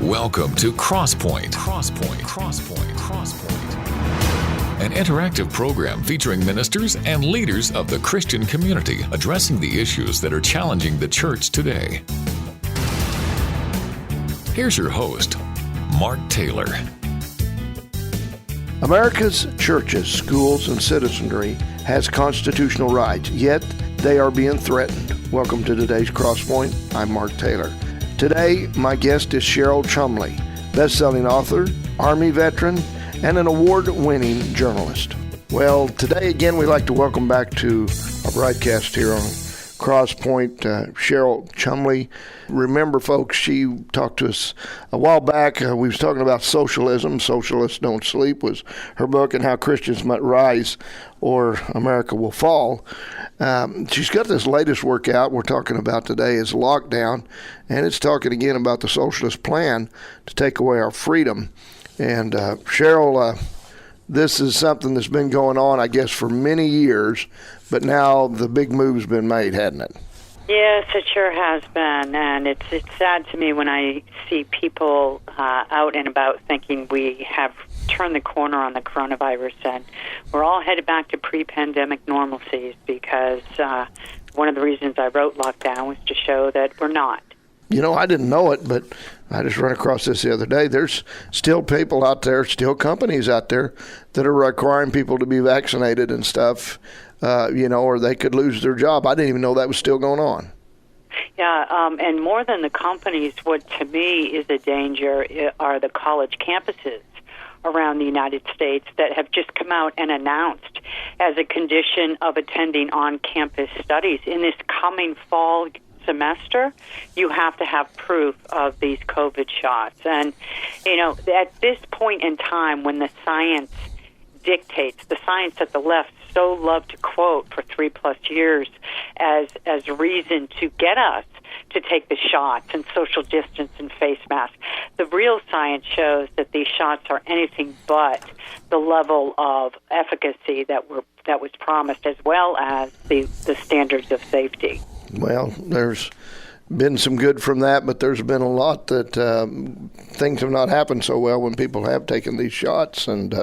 Welcome to Crosspoint. An interactive program featuring ministers and leaders of the Christian community addressing the issues that are challenging the church today. Here's your host, Mark Taylor. America's churches, schools, and citizenry has constitutional rights, yet they are being threatened. Welcome to today's Crosspoint. I'm Mark Taylor. Today, my guest is Cheryl Chumley, best-selling author, Army veteran, and an award-winning journalist. Well, today again, we'd like to welcome back to our broadcast here on Crosspoint, Cheryl Chumley. Remember, folks, she talked to us a while back. We was talking about socialism. Socialists Don't Sleep was her book, and how Christians might rise or America will fall. She's got this latest work out we're talking about today is Lockdown, and it's talking again about the Socialist Plan to take away our freedom. And Cheryl, this is something that's been going on, I guess, for many years, but now the big move's been made, hasn't it? Yes, it sure has been, and it's sad to me when I see people out and about thinking we have turned the corner on the coronavirus, and we're all headed back to pre-pandemic normalcies, because one of the reasons I wrote Lockdown was to show that we're not. You know, I didn't know it, but I just ran across this the other day. There's still people out there, still companies out there that are requiring people to be vaccinated and stuff, or they could lose their job. I didn't even know that was still going on. Yeah, and more than the companies, what to me is a danger are the college campuses around the United States that have just come out and announced as a condition of attending on-campus studies in this coming fall semester, you have to have proof of these COVID shots. And, at this point in time when the science dictates, the science that the left so loved to quote for 3+ years as reason to get us to take the shots and social distance and face masks, the real science shows that these shots are anything but the level of efficacy that was promised, as well as the standards of safety. Well, there's been some good from that, but there's been a lot that things have not happened so well when people have taken these shots. And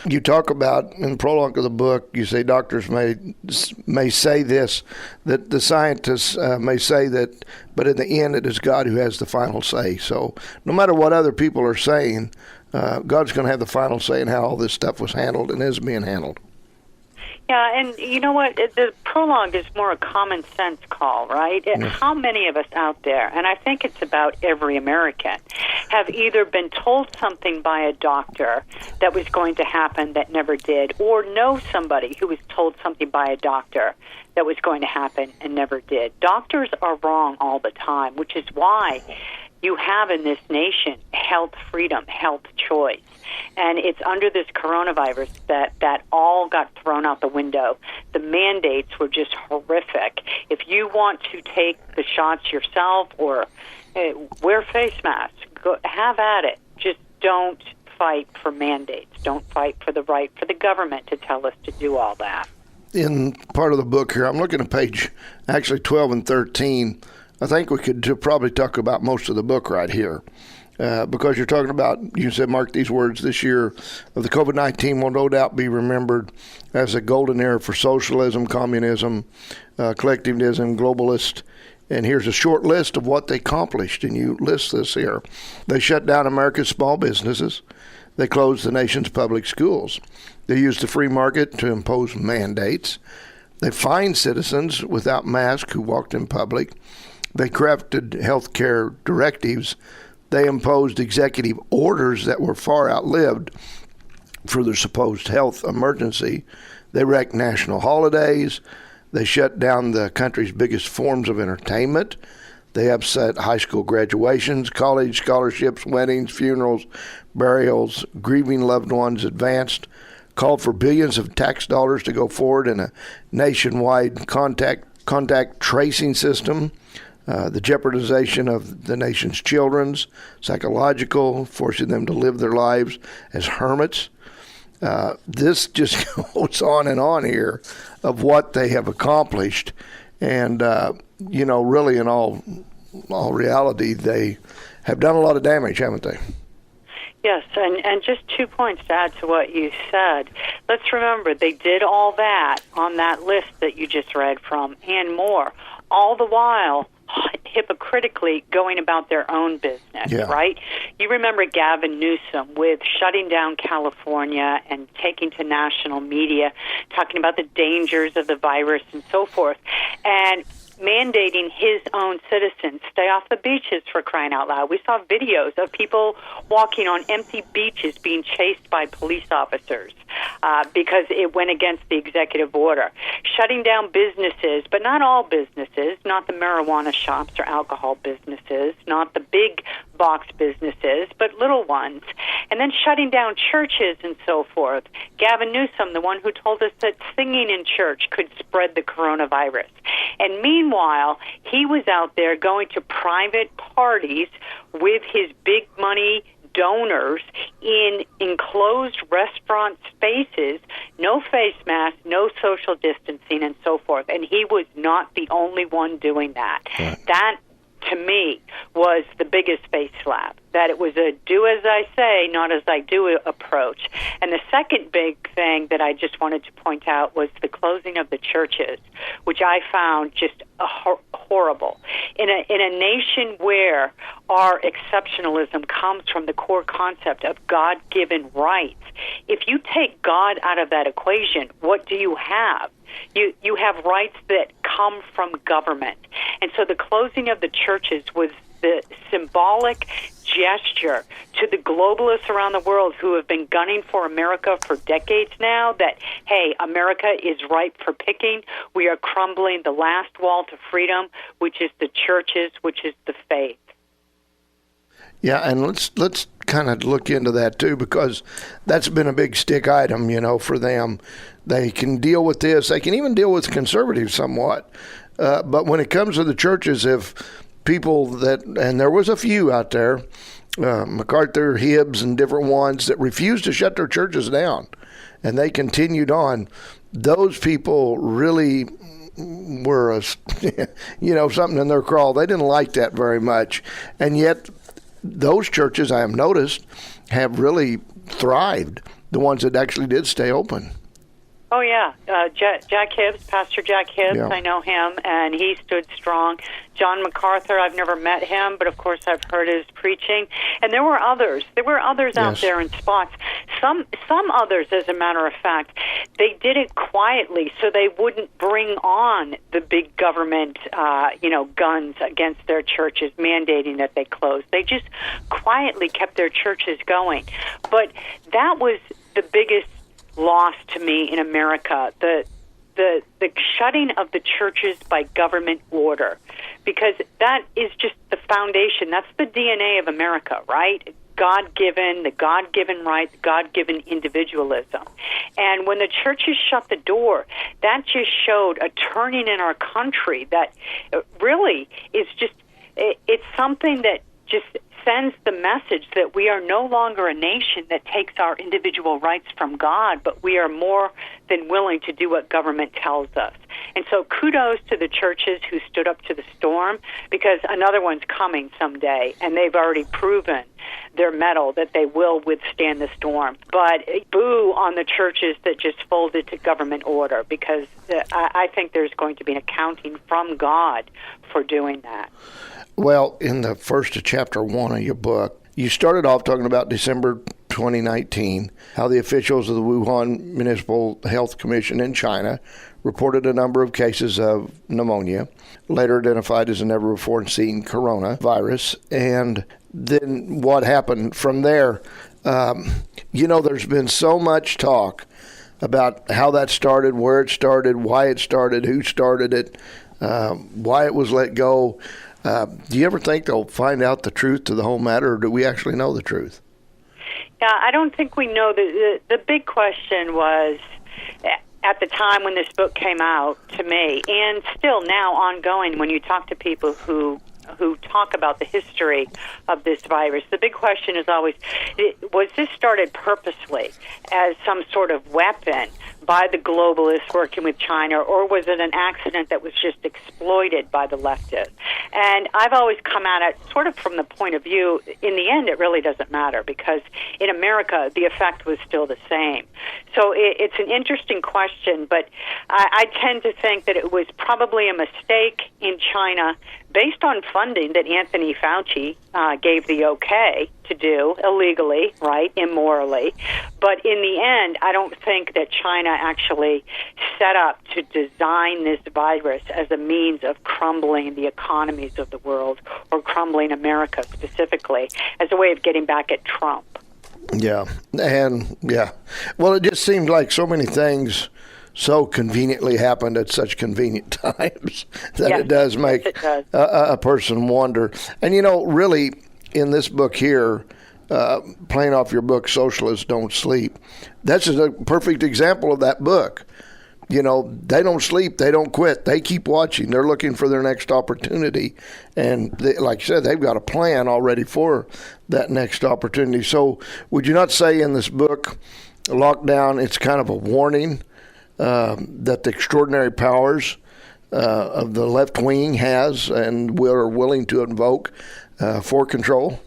you talk about, in the prologue of the book, you say doctors may say this, that the scientists may say that, but in the end it is God who has the final say. So no matter what other people are saying, God's going to have the final say in how all this stuff was handled and is being handled. Yeah, and you know what? The prologue is more a common sense call, right? How many of us out there, and I think it's about every American, have either been told something by a doctor that was going to happen that never did, or know somebody who was told something by a doctor that was going to happen and never did? Doctors are wrong all the time, which is why you have in this nation health freedom, health choice. And it's under this coronavirus that all got thrown out the window. The mandates were just horrific. If you want to take the shots yourself or wear face masks, have at it. Just don't fight for mandates. Don't fight for the right for the government to tell us to do all that. In part of the book here, I'm looking at page actually 12 and 13. I think we could probably talk about most of the book right here. Because you're talking about, you said, mark these words, this year of the COVID-19 will no doubt be remembered as a golden era for socialism, communism, collectivism, globalist. And here's a short list of what they accomplished, and you list this here. They shut down America's small businesses. They closed the nation's public schools. They used the free market to impose mandates. They fined citizens without masks who walked in public. They crafted health care directives. They imposed executive orders that were far outlived for their supposed health emergency. They wrecked national holidays. They shut down the country's biggest forms of entertainment. They upset high school graduations, college scholarships, weddings, funerals, burials, grieving loved ones advanced, called for billions of tax dollars to go forward in a nationwide contact tracing system. The jeopardization of the nation's children's psychological, forcing them to live their lives as hermits. This just goes on and on here of what they have accomplished. And, really in all reality, they have done a lot of damage, haven't they? Yes, and just 2 points to add to what you said. Let's remember, they did all that on that list that you just read from, and more, all the while hypocritically going about their own business, right? You remember Gavin Newsom with shutting down California and taking to national media, talking about the dangers of the virus and so forth, and mandating his own citizens stay off the beaches, for crying out loud. We saw videos of people walking on empty beaches being chased by police officers because it went against the executive order. Shutting down businesses, but not all businesses, not the marijuana shops or alcohol businesses, not the big box businesses, but little ones. And then shutting down churches and so forth. Gavin Newsom, the one who told us that singing in church could spread the coronavirus. And meanwhile, he was out there going to private parties with his big money donors in enclosed restaurant spaces, no face mask, no social distancing, and so forth. And he was not the only one doing that. Right. That, to me, was the biggest face slap, that it was a do as I say, not as I do approach. And the second big thing that I just wanted to point out was the closing of the churches, which I found just horrible. In a nation where our exceptionalism comes from the core concept of God-given rights, if you take God out of that equation, what do you have? You have rights that come from government. And so the closing of the churches was the symbolic gesture to the globalists around the world who have been gunning for America for decades now that, hey, America is ripe for picking. We are crumbling the last wall to freedom, which is the churches, which is the faith. Yeah, and let's kind of look into that too, because that's been a big stick item, for them. They can deal with this. They can even deal with conservatives somewhat. But when it comes to the churches, if people that, and there was a few out there, MacArthur, Hibbs, and different ones that refused to shut their churches down, and they continued on, those people really were, something in their crawl. They didn't like that very much. And yet, those churches, I have noticed, have really thrived, the ones that actually did stay open. Oh, yeah. Jack Hibbs, Pastor Jack Hibbs, I know him, and he stood strong. John MacArthur, I've never met him, but of course I've heard his preaching. And there were others. There were others out there in spots. Some others, as a matter of fact, they did it quietly so they wouldn't bring on the big government, guns against their churches, mandating that they close. They just quietly kept their churches going. But that was the biggest loss to me in America, the shutting of the churches by government order, because that is just the foundation. That's the DNA of America, right? The God-given rights, God-given individualism. And when the churches shut the door, that just showed a turning in our country that really is just, it's something that just sends the message that we are no longer a nation that takes our individual rights from God, but we are more than willing to do what government tells us. And so kudos to the churches who stood up to the storm, because another one's coming someday, and they've already proven their mettle that they will withstand the storm. But boo on the churches that just folded to government order, because I think there's going to be an accounting from God for doing that. Well, in the first of chapter 1 of your book, you started off talking about December 2019, how the officials of the Wuhan Municipal Health Commission in China reported a number of cases of pneumonia, later identified as a never-before-seen coronavirus. And then what happened from there? There's been so much talk about how that started, where it started, why it started, who started it, why it was let go. Do you ever think they'll find out the truth to the whole matter, or do we actually know the truth? Yeah, I don't think we know. The big question was, at the time when this book came out to me, and still now ongoing when you talk to people who talk about the history of this virus, the big question is always, was this started purposely as some sort of weapon by the globalists working with China, or was it an accident that was just exploited by the leftists? And I've always come at it sort of from the point of view, in the end, it really doesn't matter, because in America, the effect was still the same. So it's an interesting question, but I tend to think that it was probably a mistake in China based on funding that Anthony Fauci gave the okay to do illegally, right, immorally. But in the end, I don't think that China actually set up to design this virus as a means of crumbling the economies of the world, or crumbling America specifically, as a way of getting back at Trump. Yeah, well, it just seemed like so many things so conveniently happened at such convenient times that it does make a person wonder. And, really, in this book here, playing off your book, Socialists Don't Sleep, that's just a perfect example of that book. They don't sleep. They don't quit. They keep watching. They're looking for their next opportunity. And like you said, they've got a plan already for that next opportunity. So would you not say in this book, Lockdown, it's kind of a warning that the extraordinary powers of the left wing has and are willing to invoke for control?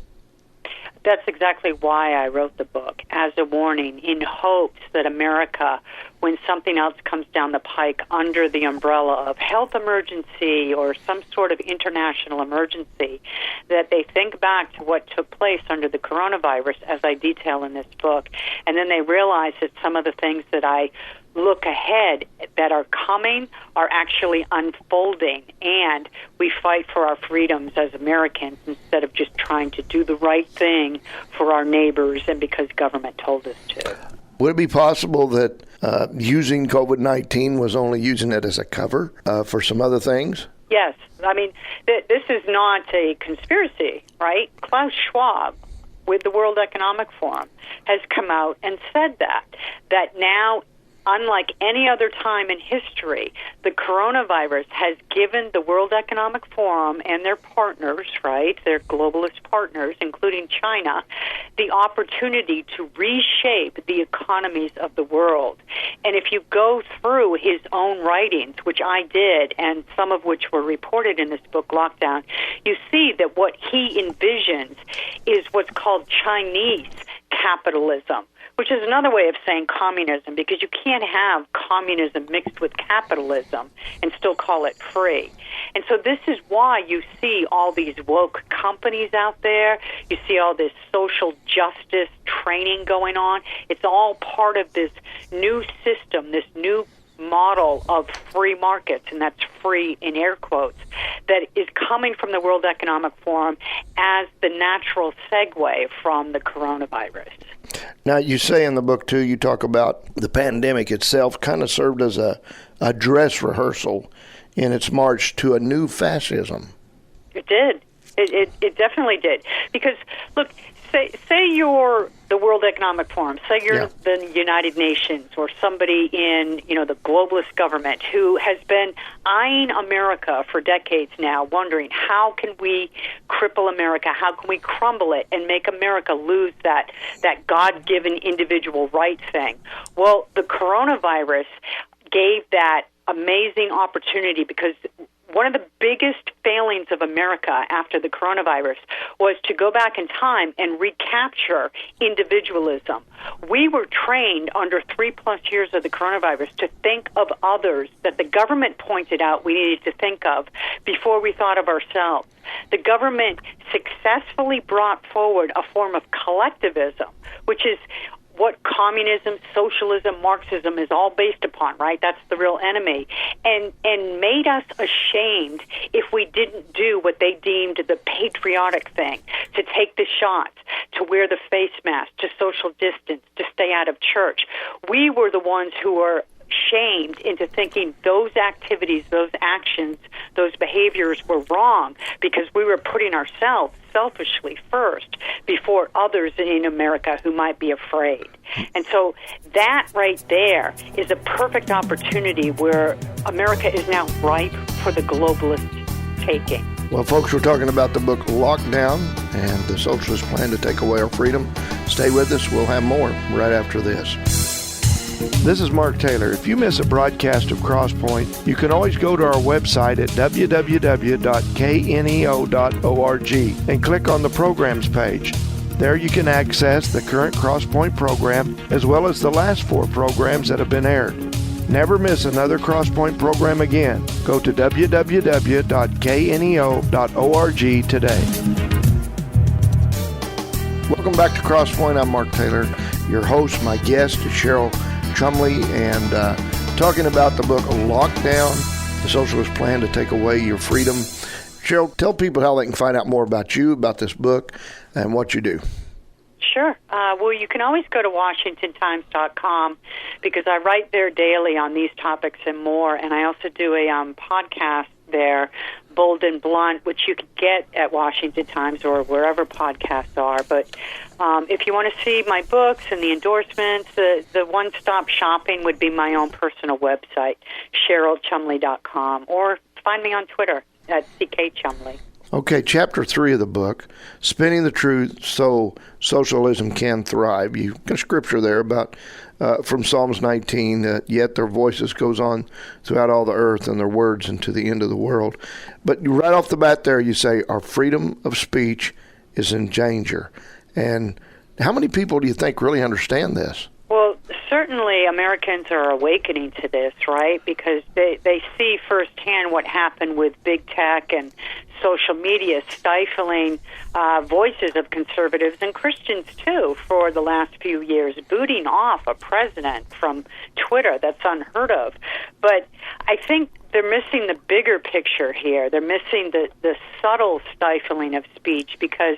That's exactly why I wrote the book, as a warning, in hopes that America, when something else comes down the pike under the umbrella of health emergency or some sort of international emergency, that they think back to what took place under the coronavirus, as I detail in this book, and then they realize that some of the things that I look ahead that are coming are actually unfolding, and we fight for our freedoms as Americans instead of just trying to do the right thing for our neighbors and because government told us to. Would it be possible that using COVID-19 was only using it as a cover for some other things? Yes. I mean, this is not a conspiracy, right? Klaus Schwab, with the World Economic Forum, has come out and said that now, unlike any other time in history, the coronavirus has given the World Economic Forum and their partners, right, their globalist partners, including China, the opportunity to reshape the economies of the world. And if you go through his own writings, which I did, and some of which were reported in this book, Lockdown, you see that what he envisions is what's called Chinese capitalism, which is another way of saying communism, because you can't have communism mixed with capitalism and still call it free. And so this is why you see all these woke companies out there. You see all this social justice training going on. It's all part of this new system, this new model of free markets, and that's free in air quotes, that is coming from the World Economic Forum as the natural segue from the coronavirus. Now, you say in the book, too, you talk about the pandemic itself kind of served as a dress rehearsal in its march to a new fascism. It did. It definitely did. Because, look, say you're the World Economic Forum, say you're the United Nations or somebody in, the globalist government who has been eyeing America for decades now, wondering how can we cripple America, how can we crumble it and make America lose that God-given individual right thing. Well, the coronavirus gave that amazing opportunity, because one of the biggest failings of America after the coronavirus was to go back in time and recapture individualism. We were trained under 3+ years of the coronavirus to think of others that the government pointed out we needed to think of before we thought of ourselves. The government successfully brought forward a form of collectivism, which is what communism, socialism, Marxism is all based upon, right? That's the real enemy. And made us ashamed if we didn't do what they deemed the patriotic thing, to take the shots, to wear the face mask, to social distance, to stay out of church. We were the ones who were shamed into thinking those activities, those actions, those behaviors were wrong because we were putting ourselves selfishly first before others in America who might be afraid. And so that right there is a perfect opportunity where America is now ripe for the globalist taking. Well, folks, we're talking about the book Lockdown and the Socialist Plan to Take Away Our Freedom. Stay with us. We'll have more right after this. This is Mark Taylor. If you miss a broadcast of Crosspoint, you can always go to our website at www.kneo.org and click on the programs page. There you can access the current Crosspoint program as well as the last 4 programs that have been aired. Never miss another Crosspoint program again. Go to www.kneo.org today. Welcome back to Crosspoint. I'm Mark Taylor, your host. My guest is Cheryl Chumley, and talking about the book Lockdown, the Socialist Plan to Take Away Your Freedom. Cheryl, tell people how they can find out more about you, about this book, and what you do. Sure. Well, you can always go to WashingtonTimes.com because I write there daily on these topics and more, and I also do a podcast there, Bold and Blunt, which you can get at Washington Times or wherever podcasts are. But if you want to see my books and the endorsements, the one-stop shopping would be my own personal website, CherylChumley.com, or find me on Twitter at CKChumley. Okay, chapter 3 of the book, Spinning the Truth So Socialism Can Thrive. You've got a scripture there about from Psalms 19, that yet their voices goes on throughout all the earth and their words into the end of the world. But right off the bat there, you say our freedom of speech is in danger. And how many people do you think really understand this? Well, certainly Americans are awakening to this, right? Because they see firsthand what happened with big tech and social media stifling voices of conservatives and Christians, too, for the last few years, booting off a president from Twitter. That's unheard of. But I think they're missing the bigger picture here. They're missing the subtle stifling of speech, because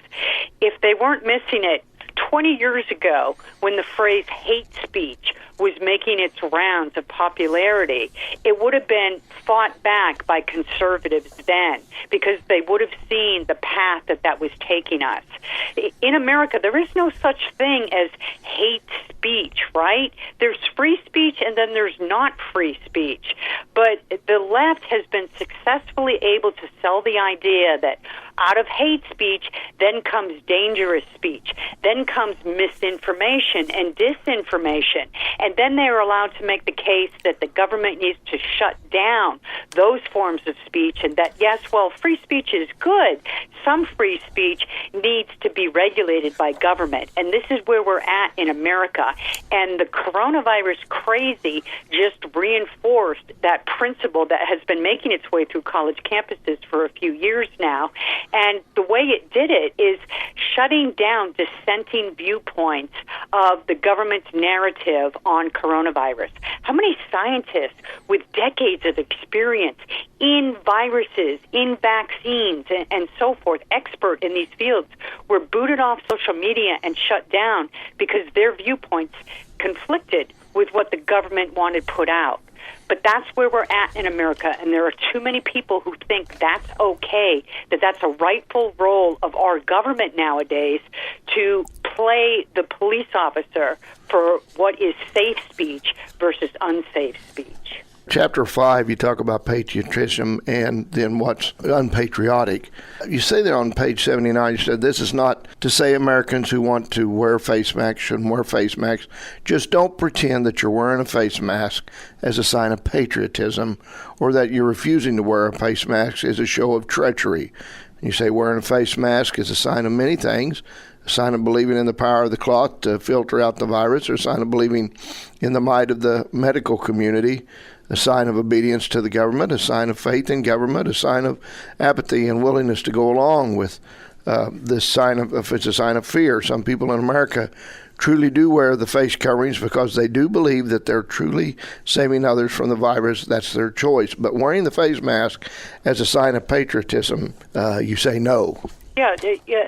if they weren't missing it 20 years ago, when the phrase hate speech was making its rounds of popularity, it would have been fought back by conservatives then, because they would have seen the path that was taking us. In America, there is no such thing as hate speech, right? There's free speech and then there's not free speech. But the left has been successfully able to sell the idea that out of hate speech, then comes dangerous speech, then comes misinformation and disinformation, and then they are allowed to make the case that the government needs to shut down those forms of speech, and that, yes, well, free speech is good. Some free speech needs to be regulated by government, and this is where we're at in America. And the coronavirus crazy just reinforced that principle that has been making its way through college campuses for a few years now. And the way it did it is shutting down dissenting viewpoints of the government's narrative on coronavirus. How many scientists with decades of experience in viruses, in vaccines, and so forth, expert in these fields, were booted off social media and shut down because their viewpoints conflicted with what the government wanted put out? But that's where we're at in America, and there are too many people who think that's okay, that that's a rightful role of our government nowadays to play the police officer for what is safe speech versus unsafe speech. Chapter 5, you talk about patriotism and then what's unpatriotic. You say there on page 79, you said, this is not to say Americans who want to wear face masks shouldn't wear face masks. Just don't pretend that you're wearing a face mask as a sign of patriotism, or that you're refusing to wear a face mask is a show of treachery. You say wearing a face mask is a sign of many things. A sign of believing in the power of the cloth to filter out the virus, or a sign of believing in the might of the medical community, a sign of obedience to the government, a sign of faith in government, a sign of apathy and willingness to go along with this sign of, if it's a sign of fear. Some people in America truly do wear the face coverings because they do believe that they're truly saving others from the virus. That's their choice. But wearing the face mask as a sign of patriotism, you say no. Yeah,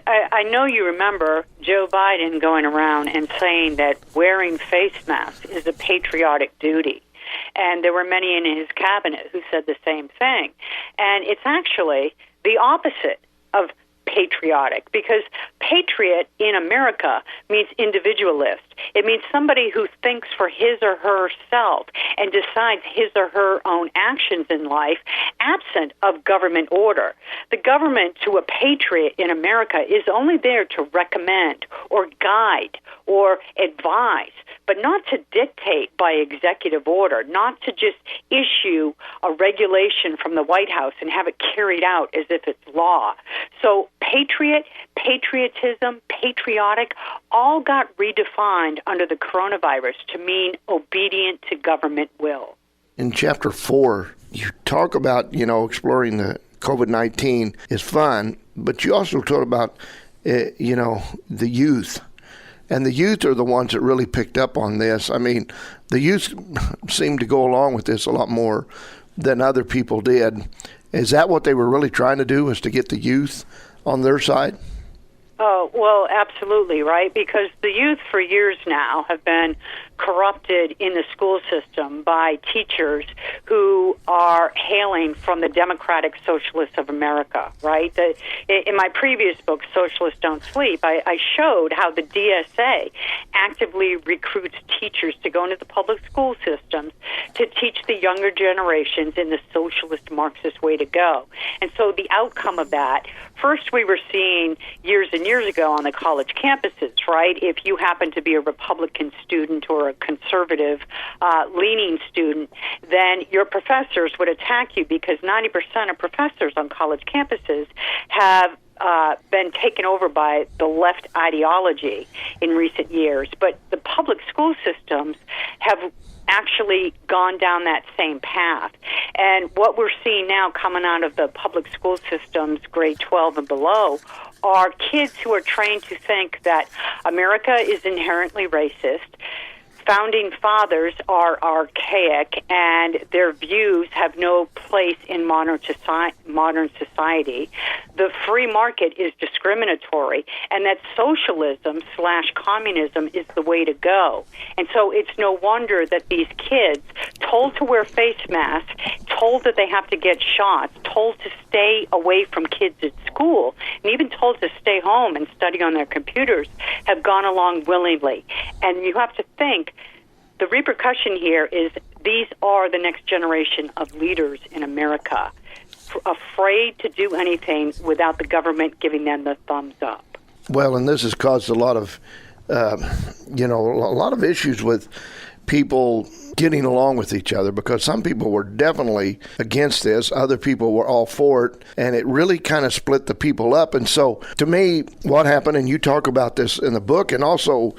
I know you remember Joe Biden going around and saying that wearing face masks is a patriotic duty. And there were many in his cabinet who said the same thing. And it's actually the opposite of patriotic, because patriot in America means individualist. It means somebody who thinks for his or herself and decides his or her own actions in life, absent of government order. The government, to a patriot in America, is only there to recommend or guide or advise, but not to dictate by executive order, not to just issue a regulation from the White House and have it carried out as if it's law. So patriotism, patriotic, all got redefined under the coronavirus to mean obedient to government will. In Chapter 4, you talk about, exploring the COVID-19 is fun, but you also talk about, the youth. And the youth are the ones that really picked up on this. I mean, the youth seemed to go along with this a lot more than other people did. Is that what they were really trying to do, was to get the youth on their side? Oh, well, absolutely, right? Because the youth for years now have been corrupted in the school system by teachers who are hailing from the Democratic Socialists of America, right? In my previous book, Socialists Don't Sleep, I showed how the DSA actively recruits teachers to go into the public school systems to teach the younger generations in the socialist Marxist way to go. And so the outcome of that, first we were seeing years and years ago on the college campuses, right? If you happen to be a Republican student or a conservative leaning student, then your professors would attack you because 90% of professors on college campuses have been taken over by the left ideology in recent years. But the public school systems have actually gone down that same path. And what we're seeing now coming out of the public school systems, grade 12 and below, are kids who are trained to think that America is inherently racist, founding fathers are archaic, and their views have no place in modern society. The free market is discriminatory, and that socialism/communism is the way to go. And so it's no wonder that these kids, told to wear face masks, told that they have to get shots, told to stay away from kids at school, and even told to stay home and study on their computers, have gone along willingly. And you have to think, the repercussion here is these are the next generation of leaders in America, afraid to do anything without the government giving them the thumbs up. Well, and this has caused a lot of, a lot of issues with people getting along with each other, because some people were definitely against this, other people were all for it, and it really kind of split the people up. And so, to me, what happened, and you talk about this in the book, and also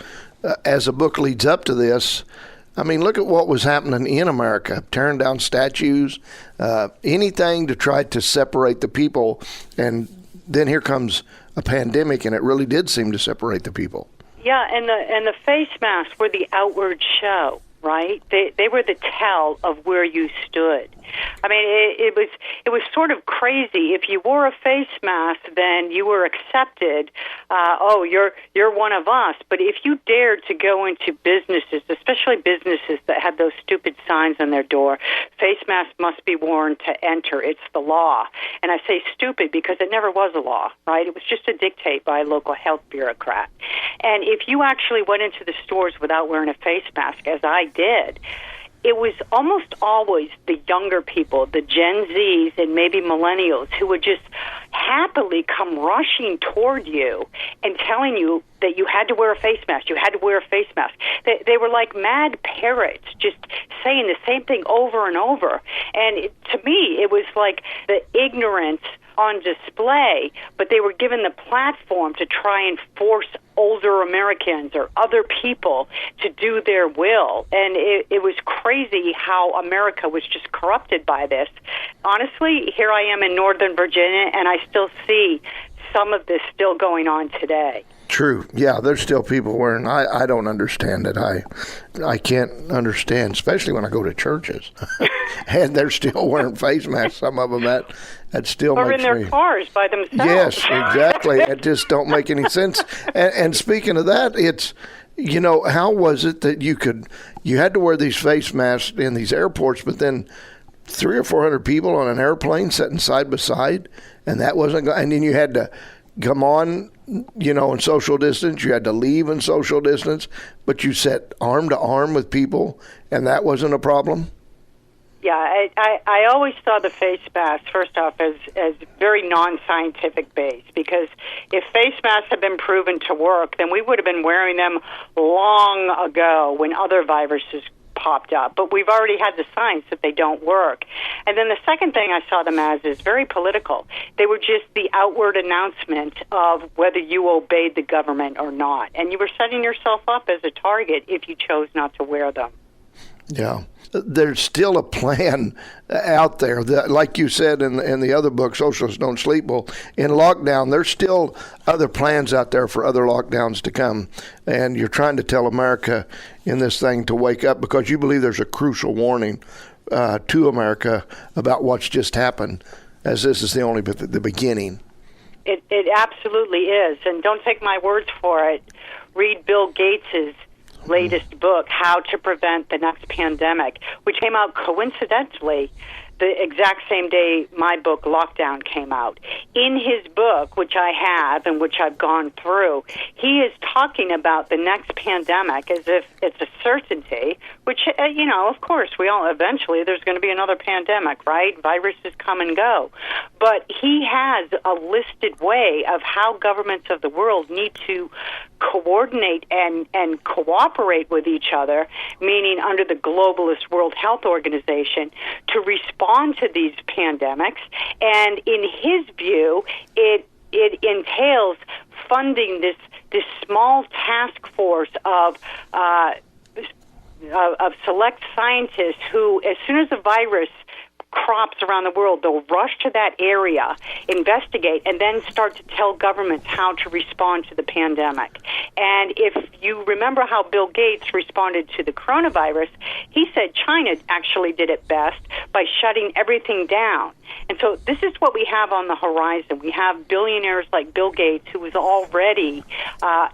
as the book leads up to this, I mean, look at what was happening in America, tearing down statues, anything to try to separate the people. And then here comes a pandemic, and it really did seem to separate the people. Yeah, and the face masks were the outward show, right? They were the tell of where you stood. I mean, it was sort of crazy. If you wore a face mask, then you were accepted. You're one of us. But if you dared to go into businesses, especially businesses that had those stupid signs on their door, face masks must be worn to enter. It's the law. And I say stupid because it never was a law, right? It was just a dictate by a local health bureaucrat. And if you actually went into the stores without wearing a face mask, as I did, it was almost always the younger people, the Gen Zs and maybe millennials, who would just happily come rushing toward you and telling you that you had to wear a face mask. You had to wear a face mask. They were like mad parrots, just saying the same thing over and over. And to me, it was like the ignorance on display, but they were given the platform to try and force older Americans or other people to do their will. And it was crazy how America was just corrupted by this. Honestly, here I am in Northern Virginia, and I still see some of this still going on today. True. Yeah, there's still people wearing, I don't understand it. I can't understand, especially when I go to churches. And they're still wearing face masks, some of them. That still or makes me... Or in their cars by themselves. Yes, exactly. It just don't make any sense. And speaking of that, it's, how was it that you had to wear these face masks in these airports, but then 300 or 400 people on an airplane sitting side by side, and that wasn't, and then you had to come on, in social distance, you had to leave in social distance, but you sat arm to arm with people, and that wasn't a problem? Yeah, I always saw the face masks, first off, as very non-scientific based, because if face masks had been proven to work, then we would have been wearing them long ago when other viruses popped up. But we've already had the science that they don't work. And then the second thing I saw them as is very political. They were just the outward announcement of whether you obeyed the government or not. And you were setting yourself up as a target if you chose not to wear them. Yeah. There's still a plan out there that, like you said in the other book, Socialists Don't Sleep. Well, in lockdown, there's still other plans out there for other lockdowns to come. And you're trying to tell America in this thing to wake up because you believe there's a crucial warning to America about what's just happened, as this is only the beginning. It absolutely is. And don't take my words for it. Read Bill Gates's latest book, How to Prevent the Next Pandemic, which came out coincidentally the exact same day my book, Lockdown, came out. In his book, which I have and which I've gone through, he is talking about the next pandemic as if it's a certainty, which, of course, we all eventually there's going to be another pandemic, right? Viruses come and go. But he has a listed way of how governments of the world need to coordinate and cooperate with each other, meaning under the globalist World Health Organization, to respond to these pandemics. And in his view, it entails funding this small task force of select scientists who, as soon as the virus crops around the world, they'll rush to that area, investigate, and then start to tell governments how to respond to the pandemic. And if you remember how Bill Gates responded to the coronavirus, he said China actually did it best by shutting everything down. And so this is what we have on the horizon. We have billionaires like Bill Gates, who is already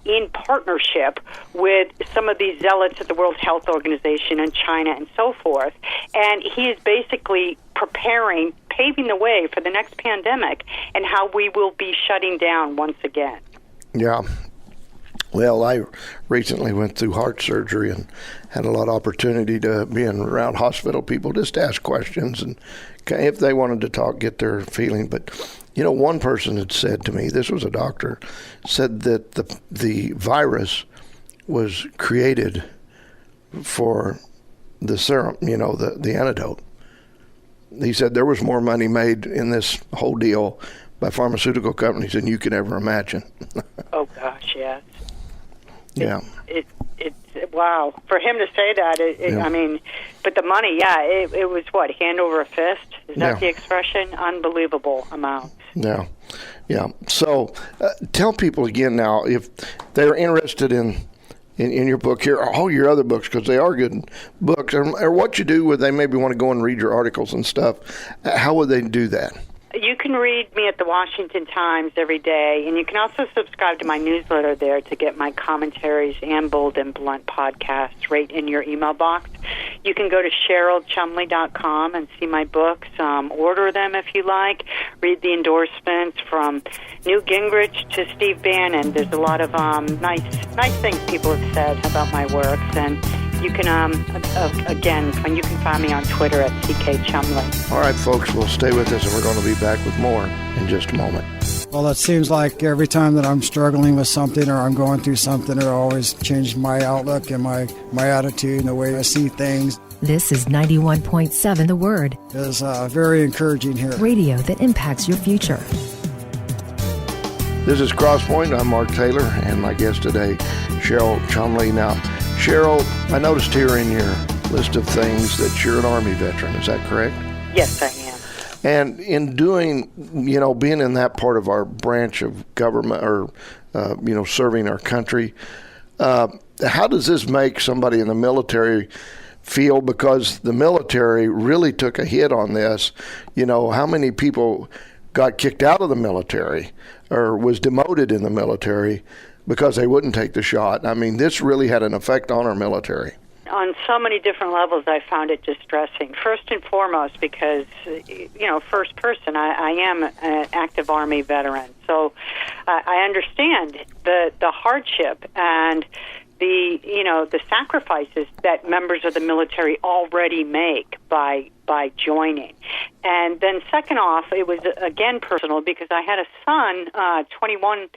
in partnership with some of these zealots at the World Health Organization and China and so forth. And he is basically paving the way for the next pandemic and how we will be shutting down once again. Yeah. Well, I recently went through heart surgery and had a lot of opportunity to be around hospital people, just ask questions and if they wanted to talk, get their feeling. But, one person had said to me, this was a doctor, said that the virus was created for the serum, the antidote. He said there was more money made in this whole deal by pharmaceutical companies than you could ever imagine. Oh, gosh, yes. Yeah. It's wow. For him to say that, I mean, but the money, it was what, hand over a fist? Is that the expression? Unbelievable amount. Yeah. Yeah. So tell people again now, if they're interested in your book here, or all your other books, because they are good books, or what you do, where they maybe want to go and read your articles and stuff, how would they do that? You can read me at the Washington Times every day, and you can also subscribe to my newsletter there to get my commentaries and Bold and Blunt podcasts right in your email box. You can go to CherylChumley.com and see my books, order them if you like, read the endorsements from Newt Gingrich to Steve Bannon. There's a lot of nice things people have said about my works, and you can, again, you can find me on Twitter at CK Chumley. All right, folks, we'll stay with us, and we're going to be back with more in just a moment. Well, it seems like every time that I'm struggling with something or I'm going through something, it always changes my outlook and my attitude and the way I see things. This is 91.7 The Word. It's very encouraging here. Radio that impacts your future. This is Crosspoint. I'm Mark Taylor, and my guest today, Cheryl Chumley. Now, Cheryl, I noticed here in your list of things that you're an Army veteran. Is that correct? Yes, I am. And in doing, being in that part of our branch of government or, serving our country, how does this make somebody in the military feel? Because the military really took a hit on this. How many people got kicked out of the military or was demoted in the military because they wouldn't take the shot? I mean, this really had an effect on our military. On so many different levels, I found it distressing. First and foremost, because, first person, I am an active Army veteran. So I understand the hardship and the sacrifices that members of the military already make by joining. And then second off, it was again personal because I had a son, 21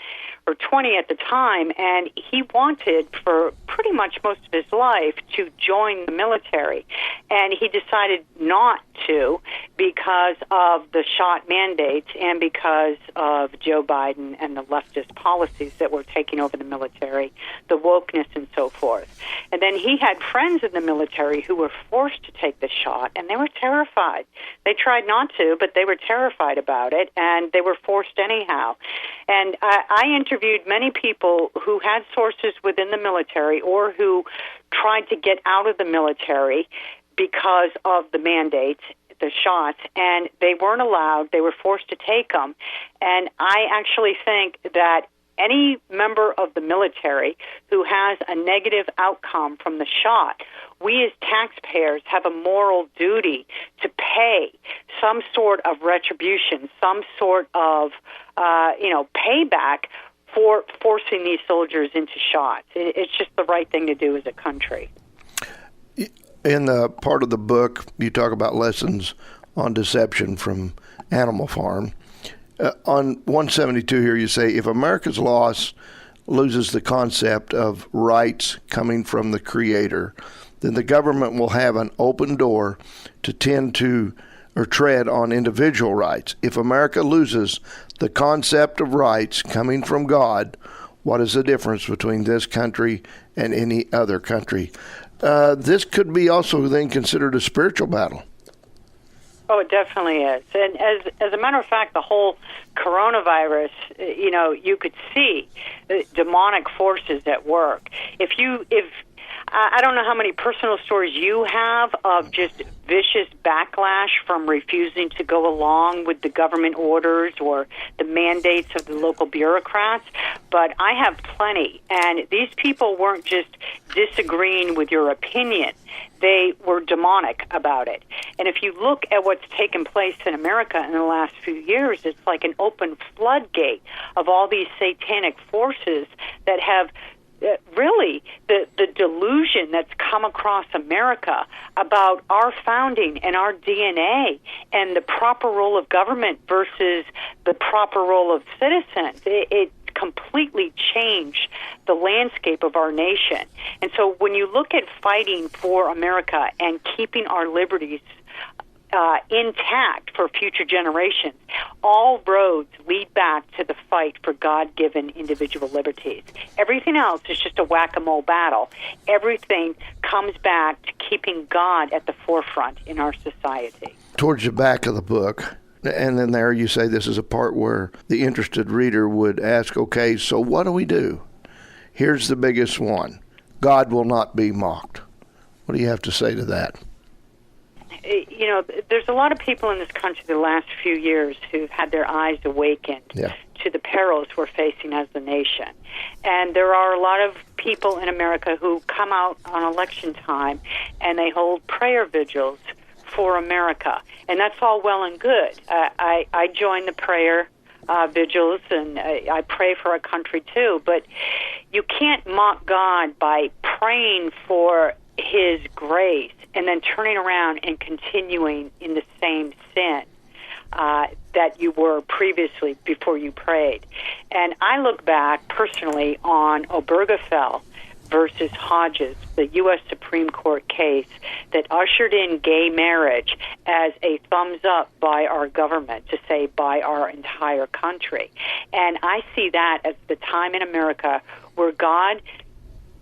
or 20 at the time, and he wanted for pretty much most of his life to join the military. And he decided not to because of the shot mandates and because of Joe Biden and the leftist policies that were taking over the military, the wokeness and so forth. And then he had friends in the military who were forced to take the shot, and they were terrified. They tried not to, but they were terrified about it, and they were forced anyhow. And I interviewed many people who had sources within the military or who tried to get out of the military because of the mandates, the shots, and they weren't allowed. They were forced to take them. And I actually think that any member of the military who has a negative outcome from the shot, we as taxpayers have a moral duty to pay some sort of retribution, some sort of, payback for forcing these soldiers into shots. It's just the right thing to do as a country. In the part of the book, you talk about lessons on deception from Animal Farm. On 172 here, you say, if America's loss loses the concept of rights coming from the Creator, then the government will have an open door to tend to or tread on individual rights. If America loses the concept of rights coming from God, what is the difference between this country and any other country? This could be also then considered a spiritual battle. Oh, it definitely is. And as a matter of fact, the whole coronavirus, you could see the demonic forces at work. If I don't know how many personal stories you have of just vicious backlash from refusing to go along with the government orders or the mandates of the local bureaucrats, but I have plenty. And these people weren't just disagreeing with your opinion. They were demonic about it. And if you look at what's taken place in America in the last few years, it's like an open floodgate of all these satanic forces that have really the delusion that's come across America about our founding and our DNA and the proper role of government versus the proper role of citizens. It completely changed the landscape of our nation. And so when you look at fighting for America and keeping our liberties intact for future generations, all roads lead back to the fight for God-given individual liberties. Everything else is just a whack-a-mole battle. Everything comes back to keeping God at the forefront in our society. Towards the back of the book, and then there you say this is a part where the interested reader would ask, okay, so what do we do? Here's the biggest one. God will not be mocked. What do you have to say to that? There's a lot of people in this country the last few years who've had their eyes awakened to the perils we're facing as a nation. And there are a lot of people in America who come out on election time and they hold prayer vigils for America. And that's all well and good. I join the prayer vigils, and I pray for our country too. But you can't mock God by praying for His grace and then turning around and continuing in the same sin that you were previously before you prayed. And I look back personally on Obergefell versus Hodges, the U.S. Supreme Court case that ushered in gay marriage as a thumbs up by our government, to say by our entire country. And I see that as the time in America where God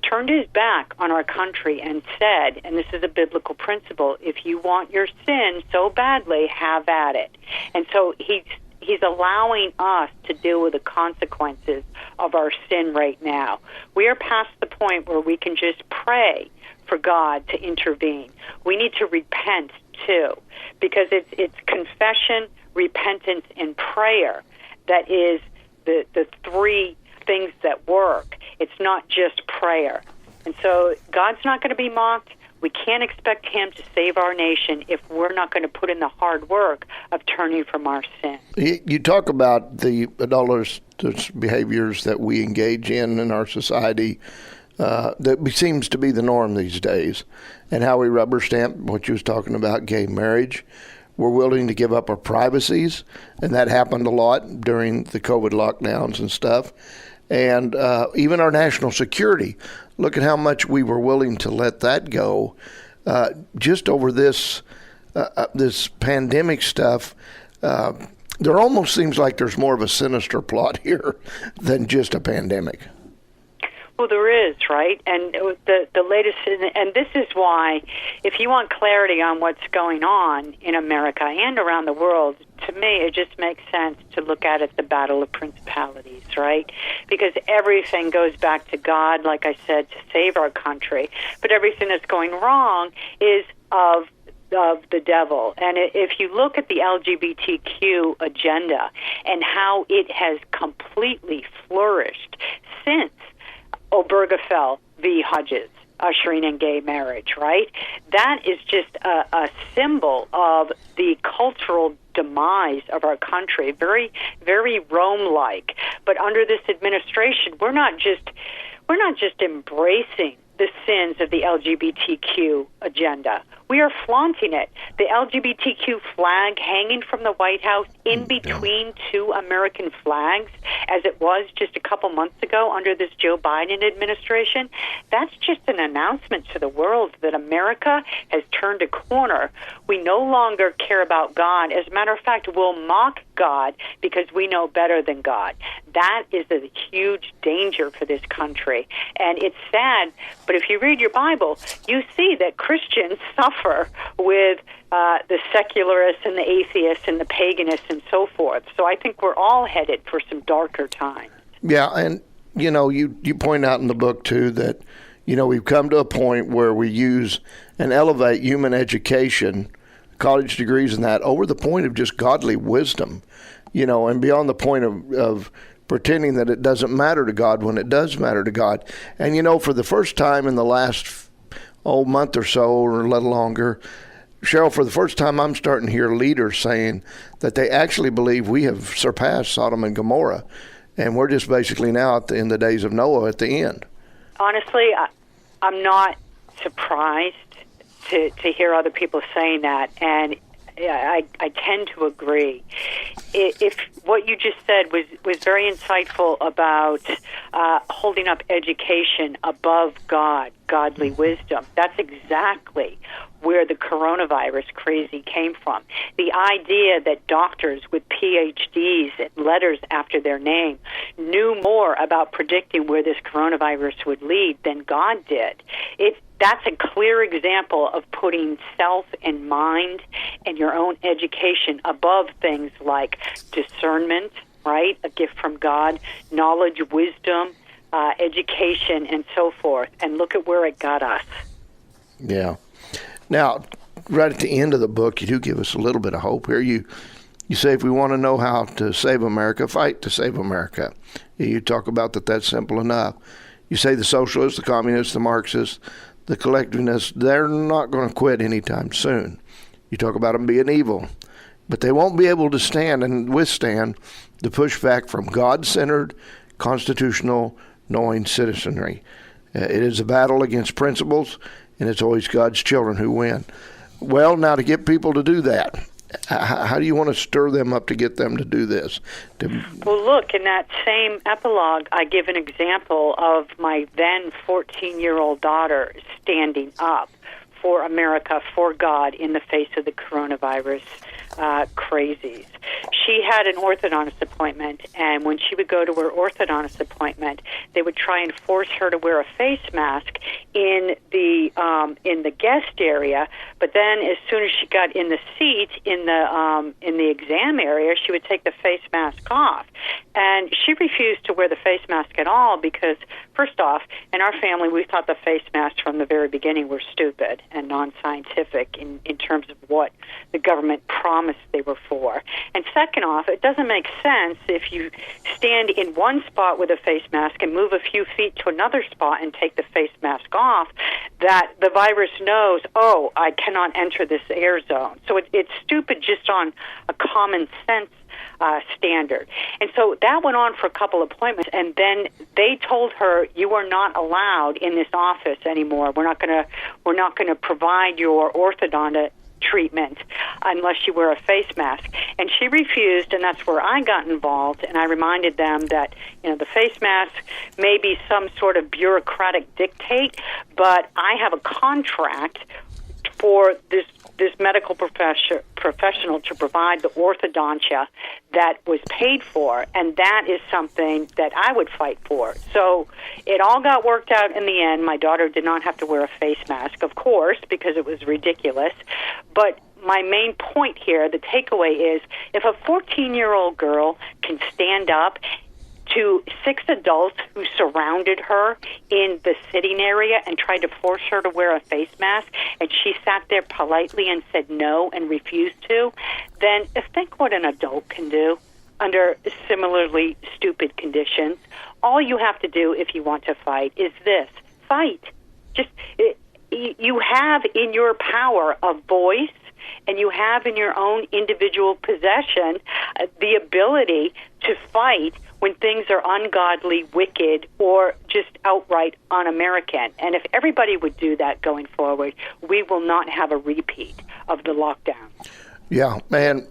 turned His back on our country and said, and this is a biblical principle, if you want your sin so badly, have at it. And so He's allowing us to deal with the consequences of our sin right now. We are past the point where we can just pray for God to intervene. We need to repent too, because it's confession, repentance, and prayer that is the three things that work. It's not just prayer. And so God's not going to be mocked. We can't expect Him to save our nation if we're not going to put in the hard work of turning from our sin. You talk about the adulterous behaviors that we engage in our society, that seems to be the norm these days, and how we rubber stamp what you was talking about, gay marriage. We're willing to give up our privacies, and that happened a lot during the COVID lockdowns and stuff. And even our national security. Look at how much we were willing to let that go just over this pandemic stuff. There almost seems like there's more of a sinister plot here than just a pandemic. Well, there is, right? And the latest, and this is why, if you want clarity on what's going on in America and around the world, to me, it just makes sense to look at it the battle of principalities, right? Because everything goes back to God, like I said, to save our country. But everything that's going wrong is of the devil. And if you look at the LGBTQ agenda and how it has completely flourished since Obergefell v. Hodges, ushering in gay marriage, right? That is just a symbol of the cultural demise of our country, very, very Rome-like. But under this administration, we're not just embracing the sins of the LGBTQ agenda. We are flaunting it. The LGBTQ flag hanging from the White House in between two American flags, as it was just a couple months ago under this Joe Biden administration, that's just an announcement to the world that America has turned a corner. We no longer care about God. As a matter of fact, we'll mock God because we know better than God. That is a huge danger for this country. And it's sad, but if you read your Bible, you see that Christians suffer with the secularists and the atheists and the paganists and so forth. So I think we're all headed for some darker times. Yeah, and, you point out in the book, too, that, we've come to a point where we use and elevate human education, college degrees and that, over the point of just godly wisdom, and beyond the point of pretending that it doesn't matter to God when it does matter to God. And, for the first time in the last month or so, or a little longer, Cheryl, for the first time, I'm starting to hear leaders saying that they actually believe we have surpassed Sodom and Gomorrah, and we're just basically now in the days of Noah at the end. Honestly, I'm not surprised to hear other people saying that, and I tend to agree. If what you just said was very insightful about holding up education above God, godly wisdom, that's exactly where the coronavirus crazy came from. The idea that doctors with PhDs and letters after their name knew more about predicting where this coronavirus would lead than God did. That's a clear example of putting self and mind and your own education above things like discernment, right? A gift from God, knowledge, wisdom, education, and so forth. And look at where it got us. Yeah. Now, right at the end of the book, you do give us a little bit of hope here. You say if we want to know how to save America, fight to save America. You talk about that's simple enough. You say the socialists, the communists, the Marxists, the collectivists, they're not going to quit anytime soon. You talk about them being evil, but they won't be able to stand and withstand the pushback from God-centered, constitutional, knowing citizenry. It is a battle against principles, and it's always God's children who win. Well, now to get people to do that, how do you want to stir them up to get them to do this? Well, look, in that same epilogue, I give an example of my then 14-year-old daughter standing up for America, for God, in the face of the coronavirus crazies. She had an orthodontist appointment, and when she would go to her orthodontist appointment, they would try and force her to wear a face mask in the guest area. But then, as soon as she got in the seat in the exam area, she would take the face mask off, and she refused to wear the face mask at all because, first off, in our family, we thought the face masks from the very beginning were stupid and non-scientific in terms of what the government promised they were for. And second off, it doesn't make sense if you stand in one spot with a face mask and move a few feet to another spot and take the face mask off, that the virus knows, oh, I cannot enter this air zone. So it's stupid just on a common sense standard. And so that went on for a couple appointments, and then they told her, you are not allowed in this office anymore. We're not going to provide your orthodontist treatment unless you wear a face mask. And she refused, and that's where I got involved, and I reminded them that, the face mask may be some sort of bureaucratic dictate, but I have a contract for this medical professional to provide the orthodontia that was paid for, and that is something that I would fight for. So it all got worked out in the end. My daughter did not have to wear a face mask, of course, because it was ridiculous. But my main point here, the takeaway is, if a 14-year-old girl can stand up to 6 adults who surrounded her in the sitting area and tried to force her to wear a face mask, and she sat there politely and said no and refused to, then think what an adult can do under similarly stupid conditions. All you have to do if you want to fight is this: fight. You have in your power a voice, and you have in your own individual possession the ability to fight when things are ungodly, wicked, or just outright un-American. And if everybody would do that going forward, we will not have a repeat of the lockdown. Yeah, man,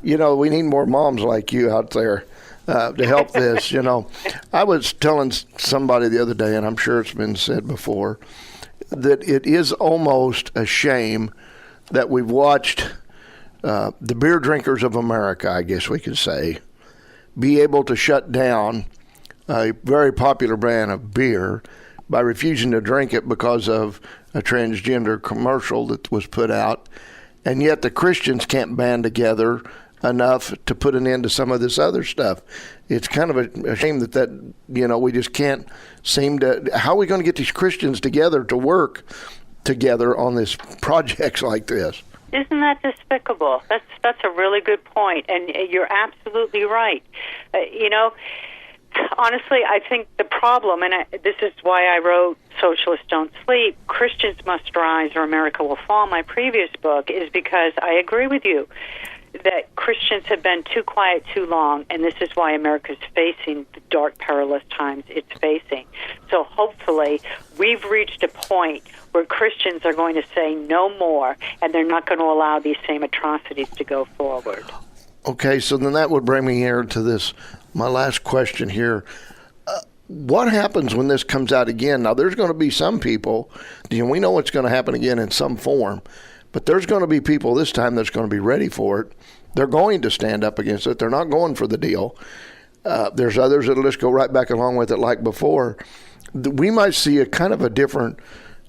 we need more moms like you out there to help this. I was telling somebody the other day, and I'm sure it's been said before, that it is almost a shame that we've watched the beer drinkers of America, I guess we could say, be able to shut down a very popular brand of beer by refusing to drink it because of a transgender commercial that was put out. And yet the Christians can't band together enough to put an end to some of this other stuff. It's kind of a shame that we just can't seem to. How are we going to get these Christians together to work together on this projects like this? Isn't that despicable? That's a really good point, and you're absolutely right. Honestly, I think the problem, and this is why I wrote Socialists Don't Sleep, Christians Must Rise or America Will Fall, my previous book, is because I agree with you that Christians have been too quiet too long, and this is why America's facing the dark, perilous times it's facing. So hopefully we've reached a point where Christians are going to say no more, and they're not going to allow these same atrocities to go forward. Okay, so then that would bring me here to this, my last question here. What happens when this comes out again? Now, there's going to be some people, we know it's going to happen again in some form, but there's going to be people this time that's going to be ready for it. They're going to stand up against it. They're not going for the deal. There's others that'll just go right back along with it like before. We might see a kind of a different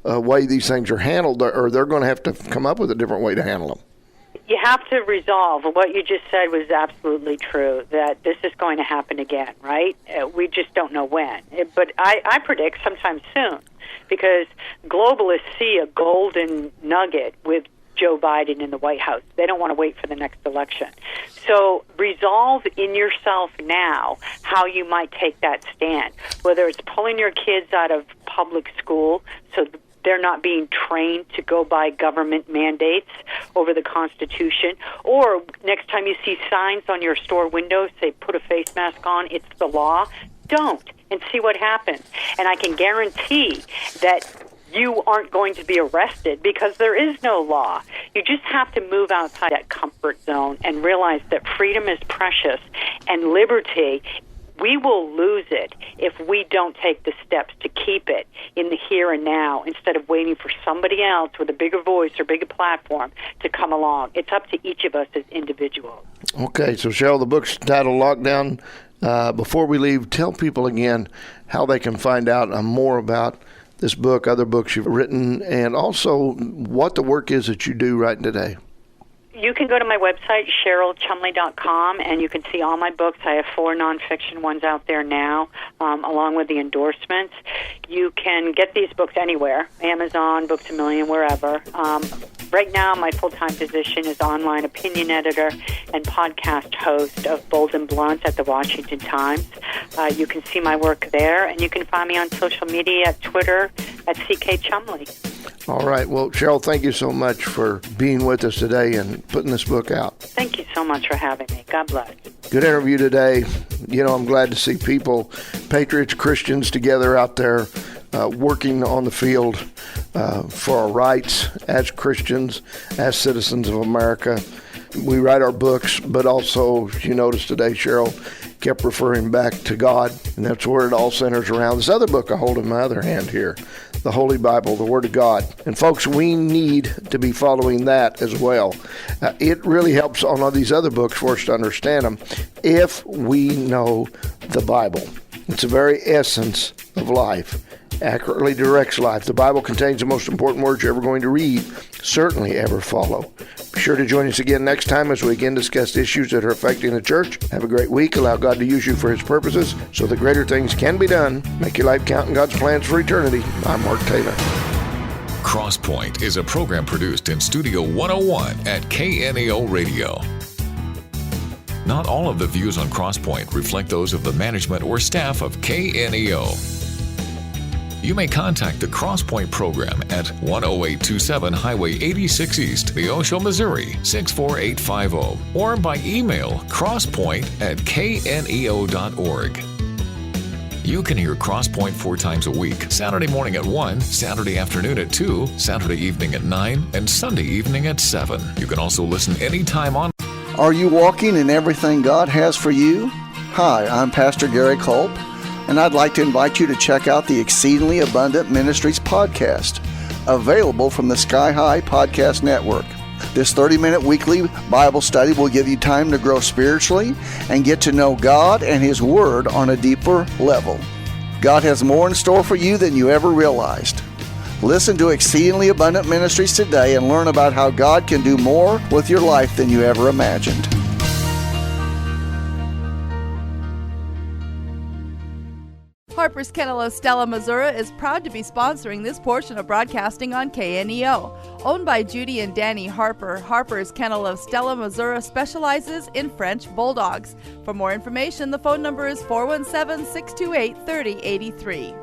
way these things are handled, or they're going to have to come up with a different way to handle them. You have to resolve. What you just said was absolutely true, that this is going to happen again, right? We just don't know when. But I predict sometime soon, because globalists see a golden nugget with Joe Biden in the White House. They don't want to wait for the next election. So resolve in yourself now how you might take that stand, whether it's pulling your kids out of public school so they're not being trained to go by government mandates over the Constitution, or next time you see signs on your store windows say put a face mask on, it's the law. Don't, and see what happens. And I can guarantee that you aren't going to be arrested because there is no law. You just have to move outside that comfort zone and realize that freedom is precious, and liberty, we will lose it if we don't take the steps to keep it in the here and now instead of waiting for somebody else with a bigger voice or bigger platform to come along. It's up to each of us as individuals. Okay, so Cheryl, the book's titled Lockdown. Before we leave, tell people again how they can find out more about this book, other books you've written, and also what the work is that you do right today. You can go to my website, CherylChumley.com, and you can see all my books. I have 4 nonfiction ones out there now, along with the endorsements. You can get these books anywhere, Amazon, Books A Million, wherever. Right now, my full-time position is online opinion editor and podcast host of Bold and Blunt at the Washington Times. You can see my work there, and you can find me on social media at Twitter at CK Chumley. All right. Well, Cheryl, thank you so much for being with us today and putting this book out. Thank you so much for having me. God bless. Good interview today. I'm glad to see people, patriots, Christians together out there working on the field for our rights as Christians, as citizens of America. We write our books, but also, you notice today, Cheryl kept referring back to God, and that's where it all centers around. This other book I hold in my other hand here, the Holy Bible, the Word of God. And folks, we need to be following that as well. It really helps on all these other books for us to understand them if we know the Bible. It's the very essence of life. Accurately directs life. The Bible contains the most important words you're ever going to read, certainly ever follow. Be sure to join us again next time as we again discuss issues that are affecting the church. Have a great week. Allow God to use you for His purposes so that greater things can be done. Make your life count in God's plans for eternity. I'm Mark Taylor. Crosspoint is a program produced in Studio 101 at KNEO Radio. Not all of the views on Crosspoint reflect those of the management or staff of KNEO. You may contact the Crosspoint program at 10827 Highway 86 East, Neosho, Missouri 64850, or by email crosspoint@kneo.org. You can hear Crosspoint 4 times a week: Saturday morning at 1, Saturday afternoon at 2, Saturday evening at 9, and Sunday evening at 7. You can also listen anytime on. Are you walking in everything God has for you? Hi, I'm Pastor Gary Culp, and I'd like to invite you to check out the Exceedingly Abundant Ministries podcast, available from the Sky High Podcast Network. This 30-minute weekly Bible study will give you time to grow spiritually and get to know God and His Word on a deeper level. God has more in store for you than you ever realized. Listen to Exceedingly Abundant Ministries today and learn about how God can do more with your life than you ever imagined. Harper's Kennel of Stella, Missouri is proud to be sponsoring this portion of broadcasting on KNEO. Owned by Judy and Danny Harper, Harper's Kennel of Stella, Missouri specializes in French Bulldogs. For more information, the phone number is 417-628-3083.